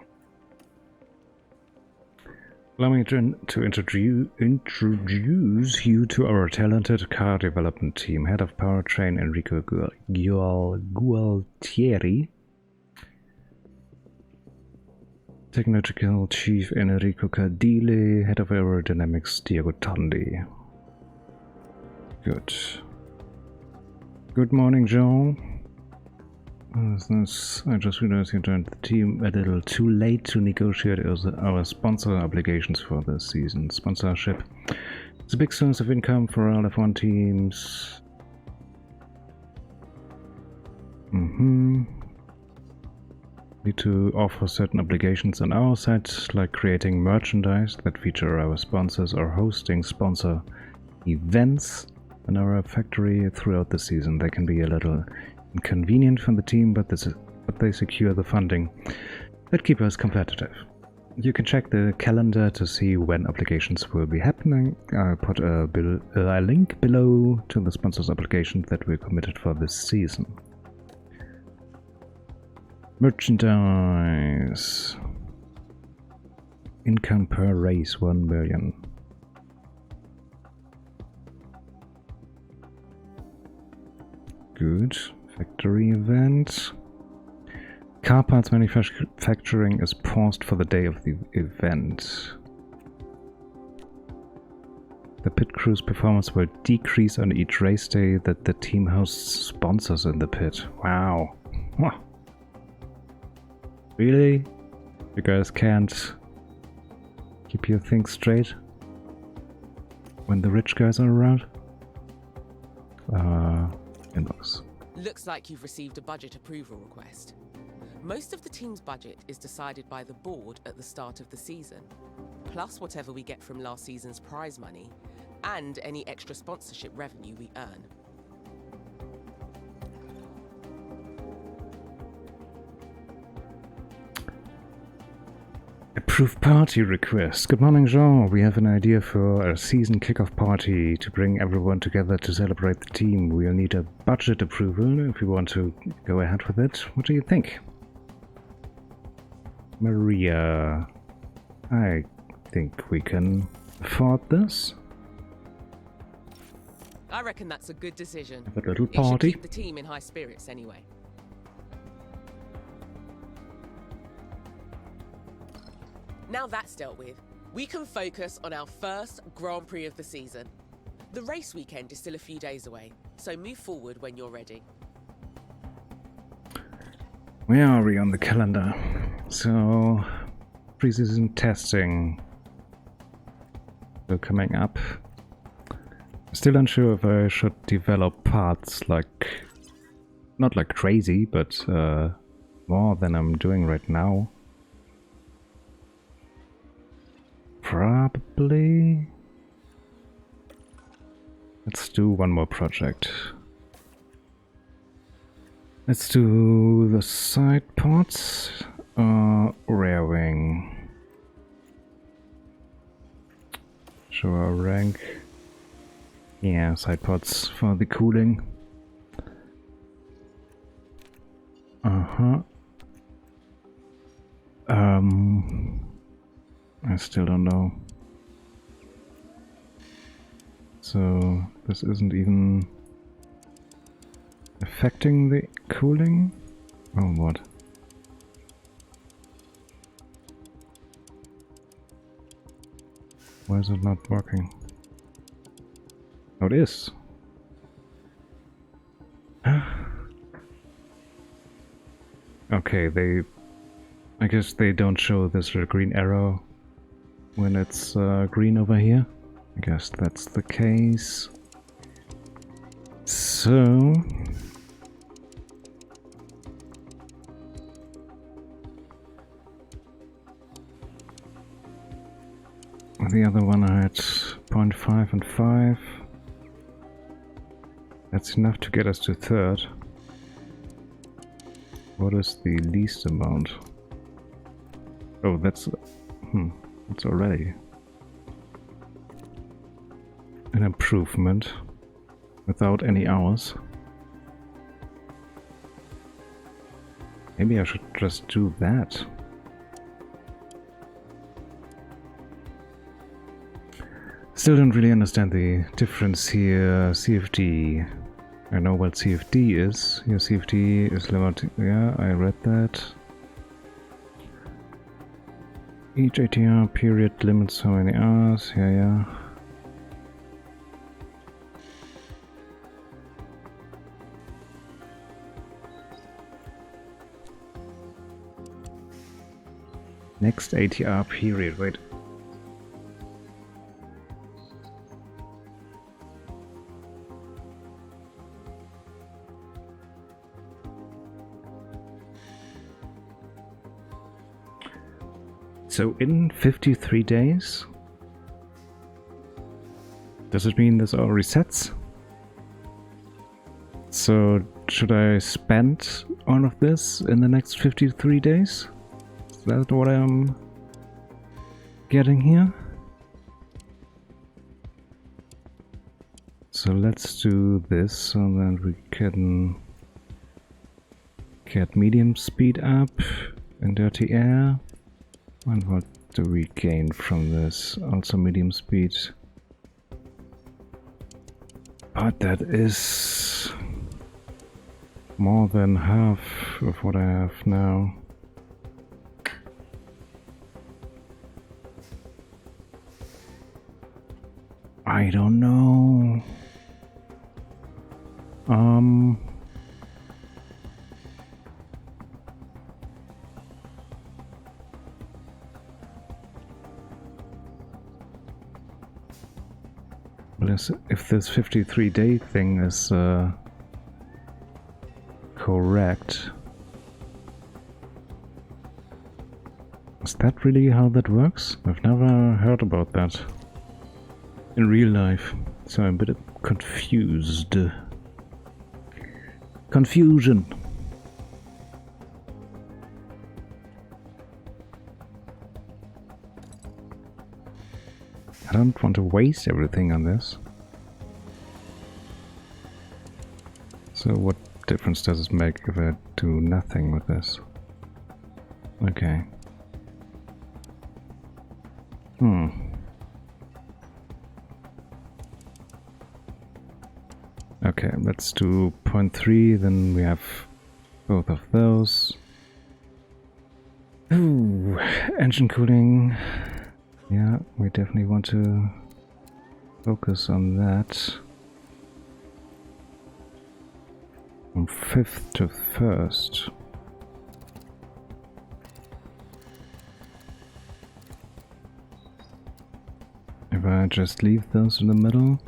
Allow me to introduce you to our talented car development team. Head of Powertrain Enrico Gualtieri. Technological Chief Enrico Cardile. Head of Aerodynamics Diego Tondi. Good. Good morning, Joe. I just realized you joined the team a little too late to negotiate our sponsor obligations for this season. Sponsorship is a big source of income for all F1 teams. Need to offer certain obligations on our side, like creating merchandise that feature our sponsors or hosting sponsor events in our factory throughout the season. They can be a little inconvenient for the team, but they secure the funding that keep us competitive. You can check the calendar to see when obligations will be happening. I'll put a link below to the sponsors' obligations that we're committed for this season. Merchandise. Income per race 1 million. Good. Factory event. Car parts manufacturing is paused for the day of the event. The pit crew's performance will decrease on each race day that the team hosts sponsors in the pit. Wow. Really? You guys can't keep your things straight when the rich guys are around? Inbox. Looks like you've received a budget approval request. Most of the team's budget is decided by the board at the start of the season, plus whatever we get from last season's prize money, and any extra sponsorship revenue we earn. Approved party request. Good morning, Jean. We have an idea for a season kickoff party to bring everyone together to celebrate the team. We'll need a budget approval if we want to go ahead with it. What do you think? Maria. I think we can afford this. I reckon that's a good decision. Have a little It should party. keep the team in high spirits anyway. Now that's dealt with, we can focus on our first Grand Prix of the season. The race weekend is still a few days away, so move forward when you're ready. Where are we on the calendar? So, preseason testing. So coming up. Still unsure if I should develop parts like, not like crazy, but more than I'm doing right now. Probably. Let's do one more project. Let's do the side pods. Rear wing. Show our rank. Yeah, side pods for the cooling. I still don't know. So this isn't even affecting the cooling? Oh, what? Why is it not working? Oh, it is. Okay, I guess they don't show this little green arrow when it's green over here. I guess that's the case. So... the other one I had 0.5 and 5. That's enough to get us to third. What is the least amount? Oh, that's already an improvement without any hours. Maybe I should just do that. Still don't really understand the difference here. CFD. I know what CFD is. Here CFD is limited. Yeah, I read that. Each ATR period limits how many hours. Yeah. Next ATR period. Wait. So in 53 days? Does it mean this all resets? So should I spend all of this in the next 53 days? Is that what I'm getting here? So let's do this so that we can get medium speed up in dirty air. And what do we gain from this? Also medium speed. But that is more than half of what I have now. I don't know. If this 53-day thing is correct, is that really how that works? I've never heard about that in real life, so I'm a bit confused. Confusion. I don't want to waste everything on this. So what difference does it make if I do nothing with this? Okay. Okay, let's do 0.3, then we have both of those. Ooh, engine cooling. Yeah, we definitely want to focus on that. From 5th to 1st. If I just leave those in the middle,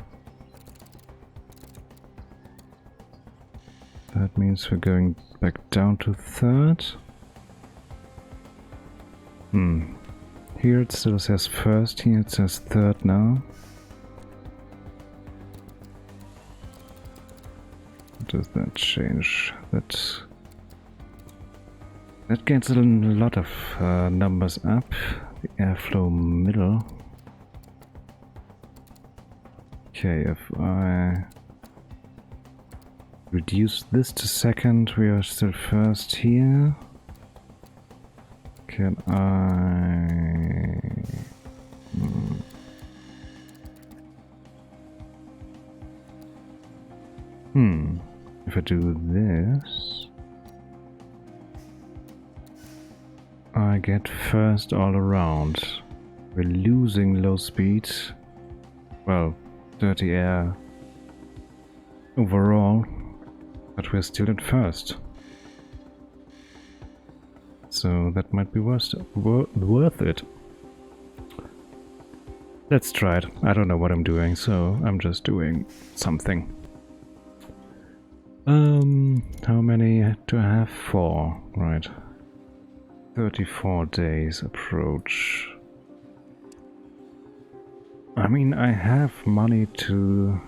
that means we're going back down to 3rd. Here it still says 1st, here it says 3rd now. Does that change? That gets a lot of numbers up. The airflow middle. Okay, if I reduce this to 2nd, we are still 1st here. Can I... If I do this, I get 1st all around. We're losing low speed. Well, dirty air overall, but we're still at 1st. So that might be worth it. Let's try it. I don't know what I'm doing, so I'm just doing something. How many do I have? 4, right. 34 days approach. I mean, I have money to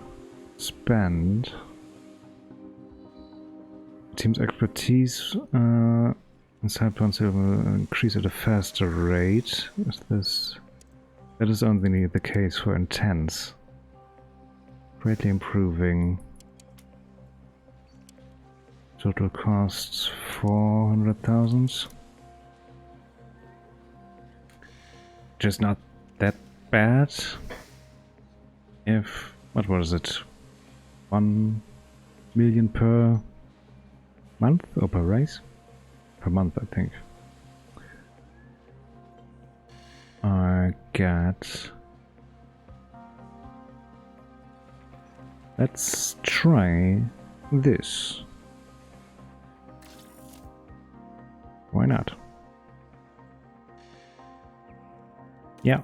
spend. Team's expertise inside points will increase at a faster rate. Is this? That is only the case for intense. Greatly improving. Total costs 400,000. Just not that bad. If what was it? 1 million per month or per race? Per month, I think. I get. Let's try this. Why not? Yeah.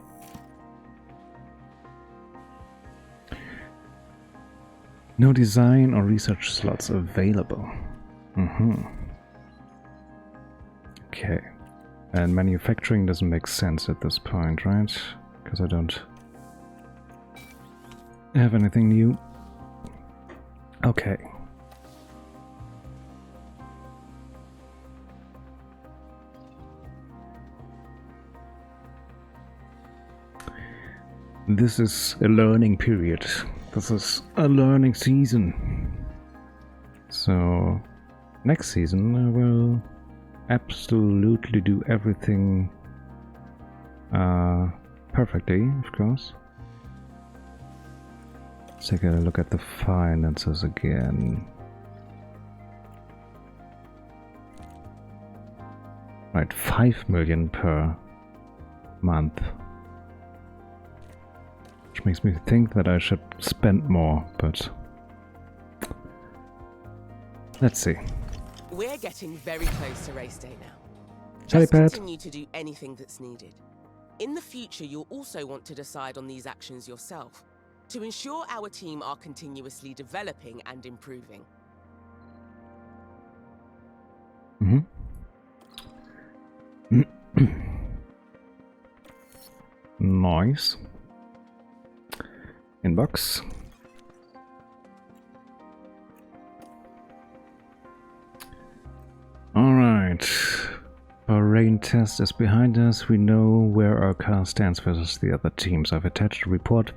No design or research slots available. Okay. And manufacturing doesn't make sense at this point, right? Because I don't have anything new. Okay. This is a learning period. This is a learning season. So, next season I will absolutely do everything perfectly, of course. Let's take a look at the finances again. Right, 5 million per month. Which makes me think that I should spend more, but let's see. We're getting very close to race day now. Helipad. Just continue to do anything that's needed. In the future, you'll also want to decide on these actions yourself to ensure our team are continuously developing and improving. Nice. Inbox. Alright. Bahrain test is behind us. We know where our car stands versus the other teams. I've attached a report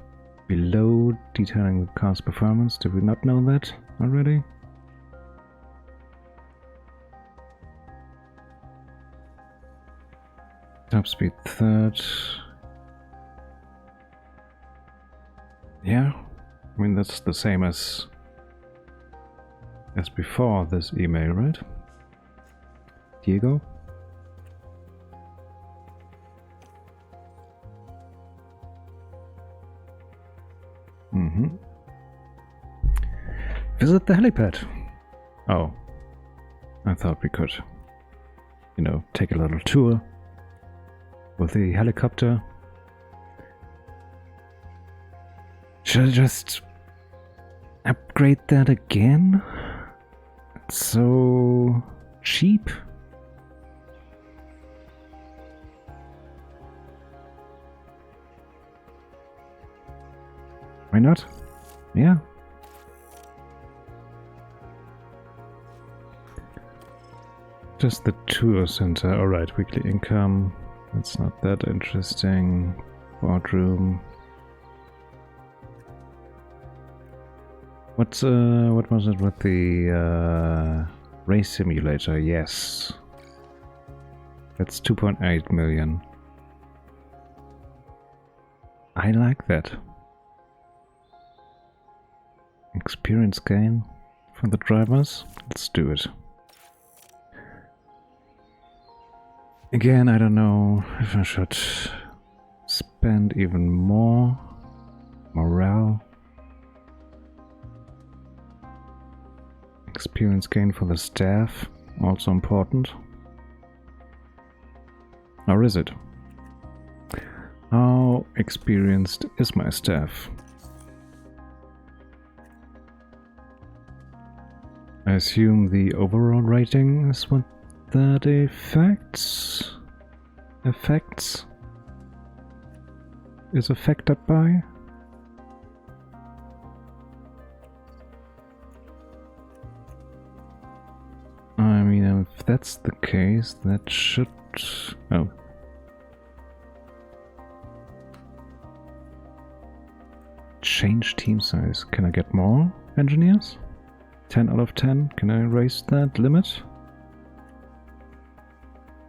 below detailing the car's performance. Did we not know that already? Top speed 3rd. Yeah, I mean that's the same as before this email, right? Diego? Visit the helipad. Oh, I thought we could, you know, take a little tour with the helicopter. Should I just upgrade that again? It's so cheap. Why not? Yeah. Just the tour center. Alright, weekly income. That's not that interesting. Boardroom. What was it with the race simulator? Yes. That's 2.8 million. I like that. Experience gain for the drivers. Let's do it. Again, I don't know if I should spend even more. Morale. Experience gain for the staff, also important. Or is it? How experienced is my staff? I assume the overall rating is what that affects is affected by. I mean, if that's the case, that should... Oh. Change team size. Can I get more engineers? 10 out of 10? Can I raise that limit?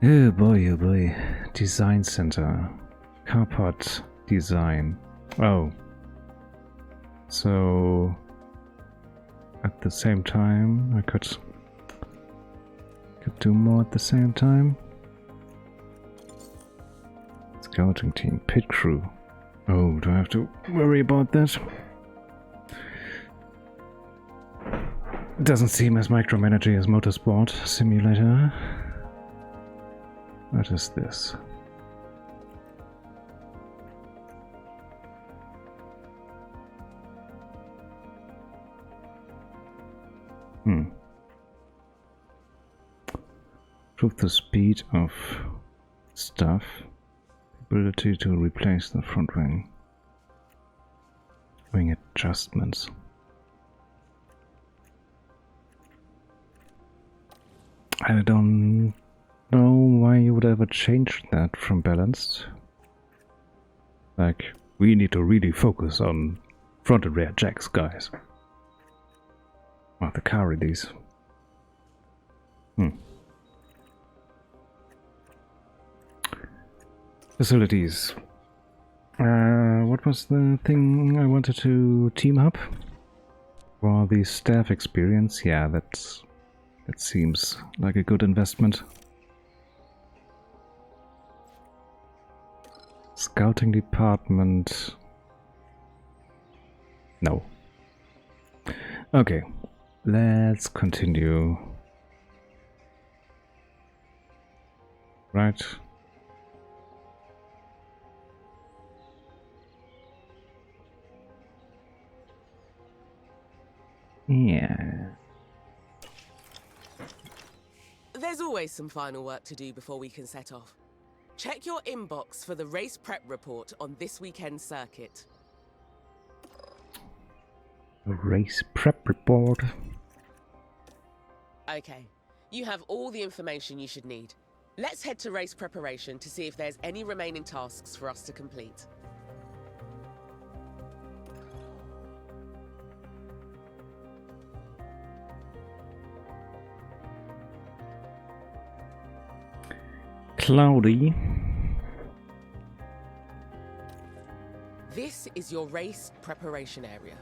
Oh boy, oh boy. Design center. Carport design. Oh. So... At the same time, I could do more at the same time. Scouting team, pit crew. Oh, do I have to worry about that? Doesn't seem as micromanaging as Motorsport Simulator. What is this? Improve the speed of stuff. Ability to replace the front wing. Wing adjustments. I don't know why you would ever change that from balanced. Like, we need to really focus on front and rear jacks, guys. Oh, the car release. Facilities. What was the thing I wanted to team up? For the staff experience, yeah, that seems like a good investment. Scouting department. No. Okay, let's continue. Right. Yeah. There's always some final work to do before we can set off. Check your inbox for the race prep report on this weekend's circuit. A race prep report. Okay, you have all the information you should need. Let's head to race preparation to see if there's any remaining tasks for us to complete. Cloudy. This is your race preparation area,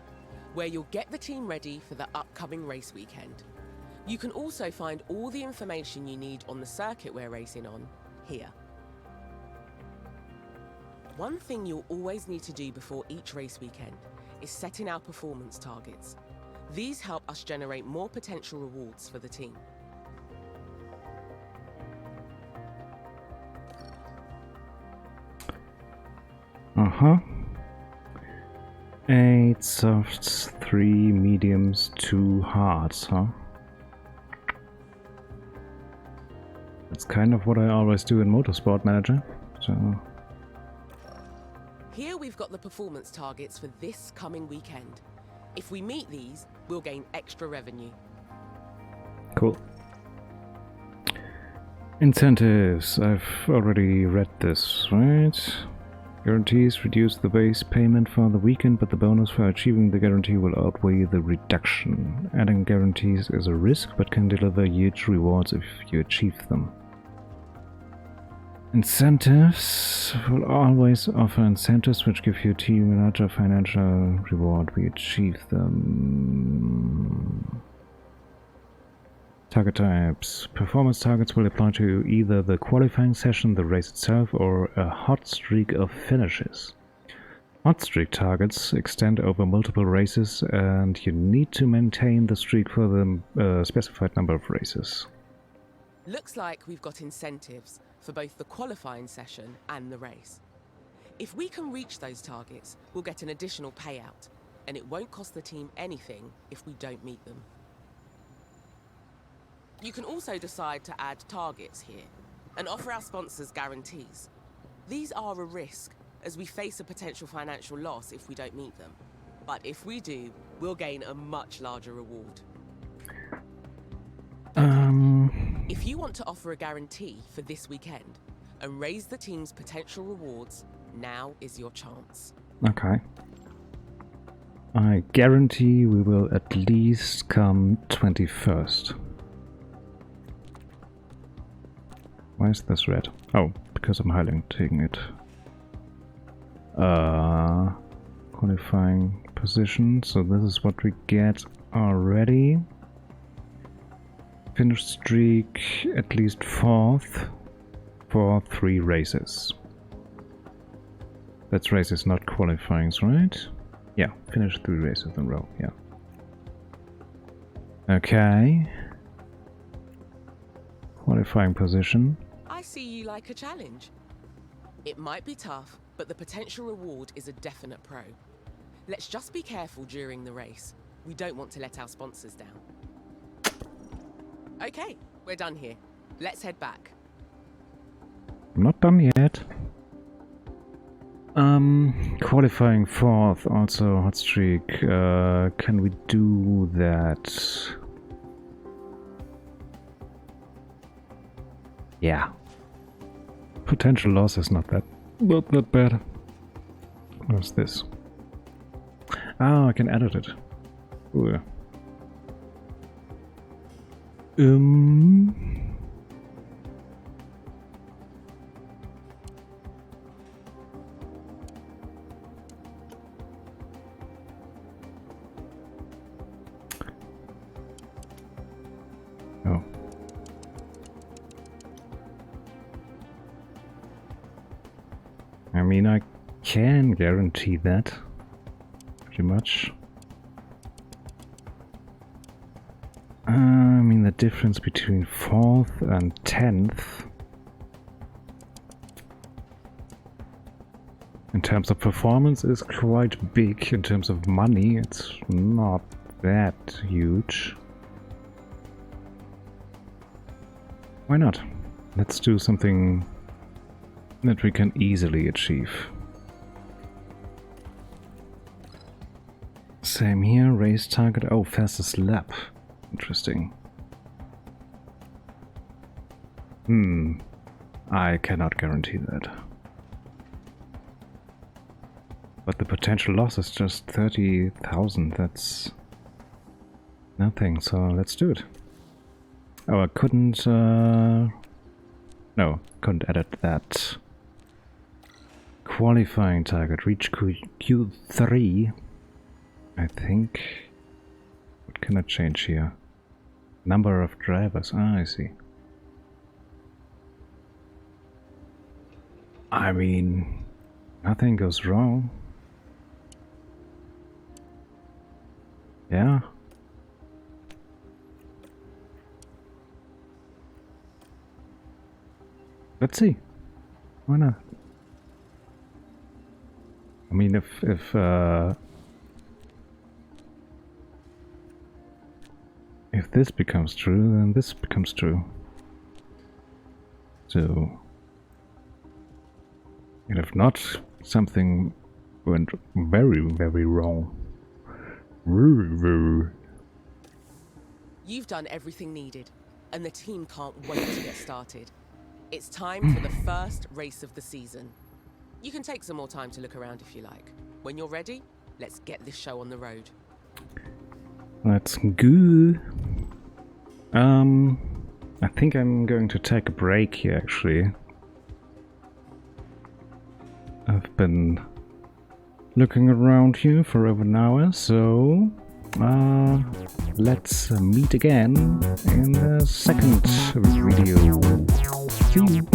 where you'll get the team ready for the upcoming race weekend. You can also find all the information you need on the circuit we're racing on here. One thing you'll always need to do before each race weekend is setting our performance targets. These help us generate more potential rewards for the team. Uh-huh. 8 softs, 3 mediums, 2 hards, huh? That's kind of what I always do in Motorsport Manager, so... Here we've got the performance targets for this coming weekend. If we meet these, we'll gain extra revenue. Cool. Incentives. I've already read this, right? Guarantees reduce the base payment for the weekend, but the bonus for achieving the guarantee will outweigh the reduction. Adding guarantees is a risk, but can deliver huge rewards if you achieve them. Incentives will always offer incentives which give your team a larger financial reward. We achieve them. Target types. Performance targets will apply to either the qualifying session, the race itself, or a hot streak of finishes. Hot streak targets extend over multiple races, and you need to maintain the streak for the specified number of races. Looks like we've got incentives for both the qualifying session and the race. If we can reach those targets, we'll get an additional payout, and it won't cost the team anything if we don't meet them. You can also decide to add targets here and offer our sponsors guarantees. These are a risk, as we face a potential financial loss if we don't meet them. But if we do, we'll gain a much larger reward. If you want to offer a guarantee for this weekend and raise the team's potential rewards, now is your chance. Okay. I guarantee we will at least come 21st. Why is this red? Oh, because I'm highlighting it. Qualifying position, so this is what we get already. Finish streak at least 4th for 3 races. That's races, not qualifyings, right? Yeah, finish 3 races in a row, yeah. Okay. Qualifying position. I see you like a challenge. It might be tough, but the potential reward is a definite pro. Let's just be careful during the race. We don't want to let our sponsors down. Okay, we're done here. Let's head back. I'm not done yet. Qualifying 4th, also hot streak. Can we do that? Yeah. Potential loss is not that bad. What's this? Ah, I can edit it. Ooh. Oh. I mean, I can guarantee that. Pretty much. I mean, the difference between 4th and 10th in terms of performance is quite big. In terms of money, it's not that huge. Why not? Let's do something that we can easily achieve. Same here, race target. Oh, fastest lap. Interesting. I cannot guarantee that. But the potential loss is just 30,000. That's nothing, so let's do it. Oh, I couldn't... No, couldn't edit that. Qualifying target, reach Q3. I think... What can I change here? Number of drivers. Ah, I see. I mean, nothing goes wrong. Yeah. Let's see. Why not? I mean, if this becomes true, then this becomes true. So, and if not, something went very, very wrong. You've done everything needed, and the team can't wait to get started. It's time for the first race of the season. You can take some more time to look around if you like. When you're ready, let's get this show on the road. Let's go. I think I'm going to take a break here, actually. I've been looking around here for over an hour, so let's meet again in the second video. See you.